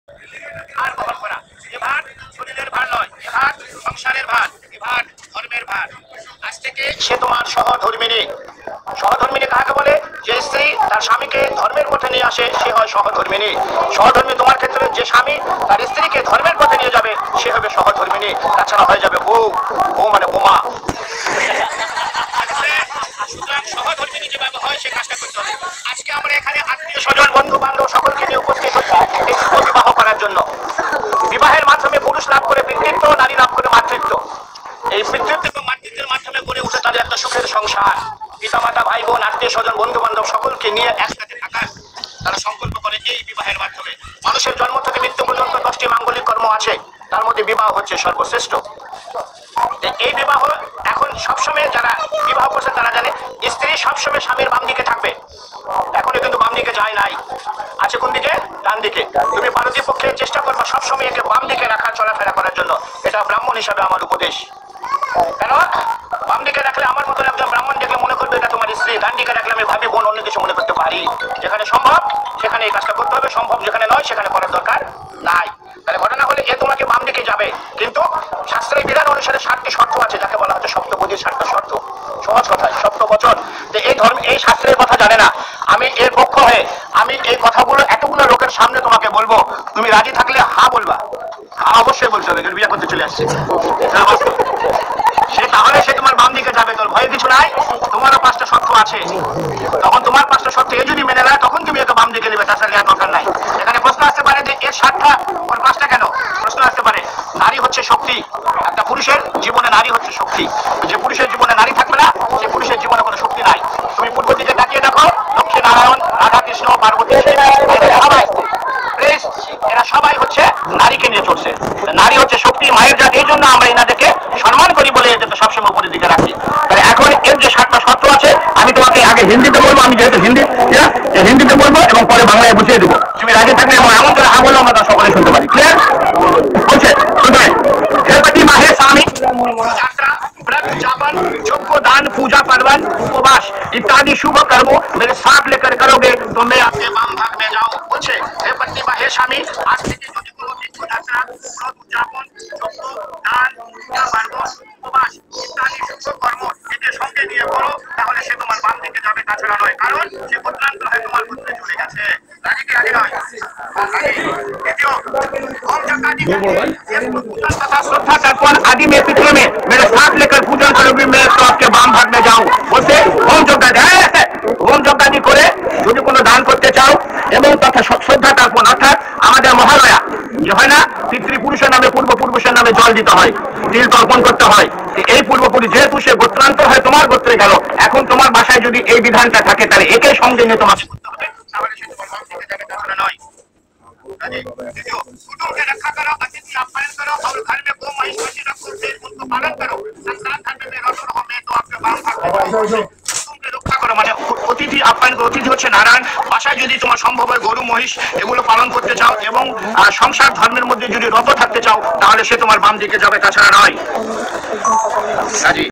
ভার বহন করা, এ ভার শরীরের ভার নয়, এ ভার সংসারের ভার, এ ভার ধর্মের ভার। আজ থেকে সে তোমার সহধর্মিনী। সহধর্মিনী কাকে বলে? যে স্ত্রী তার স্বামীকে ধর্মের পথে নিয়ে আসে সে হয় সহধর্মিনী। সহধর্মী তোমার ক্ষেত্রে যে স্বামী তার স্ত্রীকে ধর্মের পথে নিয়ে যাবে সে হবে সহধর্মিনী। তাছাড়া হয়ে যাবে বউ, বউ মানে বোমা। সহধর্মিনী যেভাবে হয় সে কাজটা করতে হবে। আজকে আমরা এখানে আত্মীয় স্বজন বন্ধু বান্ধব সকলকে নিয়ে উপস্থিত হচ্ছি এই বিবাহ করার জন্য। বিবাহের মাধ্যমে পুরুষ লাভ করে পিতৃত্ব, নারী লাভ করে মাতৃত্ব। এই পিতৃত্ব এবং মাতৃত্বের মাধ্যমে গড়ে উঠে তাদের একটা সুখের সংসার। পিতা মাতা ভাই বোন আত্মীয় স্বজন বন্ধু বান্ধব সকলকে নিয়ে একসাথে থাকার তারা সংকল্প করে এই বিবাহের মাধ্যমে। মানুষের জন্ম থেকে মৃত্যু পর্যন্ত 10টি মাঙ্গলিক কর্ম আছে, তার মধ্যে বিবাহ হচ্ছে সর্বশ্রেষ্ঠ। এই বিবাহ এখন সবসময় যারা বিবাহ করছে তারা জানে স্ত্রী সবসময় স্বামীর বাম দিকে থাকবে। এখনো কিন্তু বাম দিকে যায় নাই, আছে কোন দিকে? ডান দিকে। তুমি পারদীপ পক্ষে চেষ্টা করবো সবসময় একে বাম দিকে রাখার, চলাফেরা করার জন্য। এটা ব্রাহ্মণ হিসাবে আমার উপদেশ। কেন বাম দিকে রাখলে আমার মতো একজন ব্রাহ্মণ দেখলে মনে করবে এটা তোমার স্ত্রী। ডান দিকে রাখলে আমি ভাবি বোন, অন্য কিছু মনে করতে পারি। যেখানে সম্ভব সেখানে এই কাজটা করতে হবে, সম্ভব যেখানে নয় সেখানে করার দরকার নাই। তাহলে ঘটনা হলে এ তোমাকে বাম দিকে যাবে, কিন্তু শাস্ত্রের বিধান অনুসারে 7টি শর্ত আছে, যাকে বলা হচ্ছে সপ্তপদীর 7টা শর্ত। সহজ কথা, সপ্তবচন। এই ধর্ম এই শাস্ত্রের কথা জানে না। আমি এর পক্ষ হয়ে আমি এই কথাগুলো এতগুলো লোকের সামনে তোমাকে বলবো, তুমি রাজি থাকলে হা বলবা। হা অবশ্যই বলতে হবে, বিয়ে করতে চলে আসছে সে, তাহলে সে তোমার বাম দিকে যাবে। তোর ভয়ে কিছু নাই, তোমারও 5টা শর্ত আছে। তখন তোমার 5টা শর্ত এ যদি মেনে নেয় তখন তুমি একে বাম দিকে নেবে, তাছাড়া নেওয়ার দরকার নাই। এখানে প্রশ্ন আসতে পারে যে এর 7টা ওর 5টা কেন? প্রশ্ন আসতে পারে। নারী হচ্ছে শক্তি, একটা পুরুষের জীবনে নারী হচ্ছে শক্তি। যে পুরুষের জীবনে নারী থাকবে না সে পুরুষের জীবনে কোনো শক্তি নাই। তুমি পূর্ব দিকে তাকিয়ে দেখো, লক্ষ্মী নারায়ণ, রাধা কৃষ্ণ, পার্বতী, সবাই এরা সবাই হচ্ছে নারীকে নিয়ে চলছে। নারী হচ্ছে শক্তি, মায়ের জাত। এই জন্য আমরা এনাদেরকে সম্মান করি বলে এদেরকে সবসময় উপরের দিকে রাখি। তাহলে এখন এর যে 7টা শর্ত আছে আমি তোমাকে আগে হিন্দিতে বলবো, আমি যেহেতু হিন্দিতে বলবো এবং পরে বাংলায় বুঝিয়ে দেবো। তুমি রাজি থাকলে এবং এমন করে হা বলবো আমরা সকলে শুনতে পারি। ক্লিয়ার? বলছে শুনবেন। হেপতি মাহে স্বামী যাত্রা, व्रत, जापन, यज्ञ, दान, पूजा, पर्वन, उपवास इत्यादि शुभ कर्म मेरे साथ लेकर करोगे तो मैं आपके वाम भाग में जाऊं। বলছে হে পত্নী বা হে স্বামী, আজ থেকে যদি কোনো তীর্থযাত্রা, ব্রত, উদযাপন, যজ্ঞ, দান, পূজা, পার্বণ, উপবাস ইত্যাদি শুভ কর্ম এদের সঙ্গে নিয়ে করো, তাহলে সে তোমার বাম দিকে যাবে, তাছাড়া নয়। কারণ সে গোত্রান্ত হয়ে তোমার গোত্রে চলে গেছে। রাজি কি রাজি নয়? দ্বিতীয়, ओम जगन्नाथ पूजन तथा श्रद्धा तर्पण आदि में पितरों में मेरे साथ लेकर पूजन करोगे, मैं तो आपके वाम भाग में जाऊं। বলছে ওম যজ্ঞাদি করে যদি কোনো দান করতে চাও এবং তথা শ্রদ্ধা তর্পণ অর্থাৎ আমাদের মহালয়া যে হয় না, পিতৃপুরুষের নামে পূর্বপুরুষের নামে জল দিতে হয়, তিল তর্পণ করতে হয়। এই পূর্বপুরুষ যেহেতু সে গোত্রান্ত হয় তোমার গোত্রে গেল, এখন তোমার বাসায় যদি এই বিধানটা থাকে তাহলে একে সঙ্গে নিয়ে তোমার করতে হবে, তাহলে সে তোমার বাম দিকে যাবে, তাছাড়া নয়। कुटुंब के रक्षा करो, अतिथि आप्यायन करो और घर में गौ महिष रखो, उनको पालन करो। संसार धर्म में रहो, मैं तो आपके बाम भाग कुटुंबके रक्षा করো মানে অতিথি আপ্যায়ন। অতিথি হচ্ছে নারায়ণ। বাসায় যদি তোমার সম্ভব হয় গরু মহিষ এগুলো পালন করতে চাও এবং সংসার ধর্মের মধ্যে যদি রত থাকতে চাও তাহলে সে তোমার বাম দিকে যাবে, তাছাড়া নয়।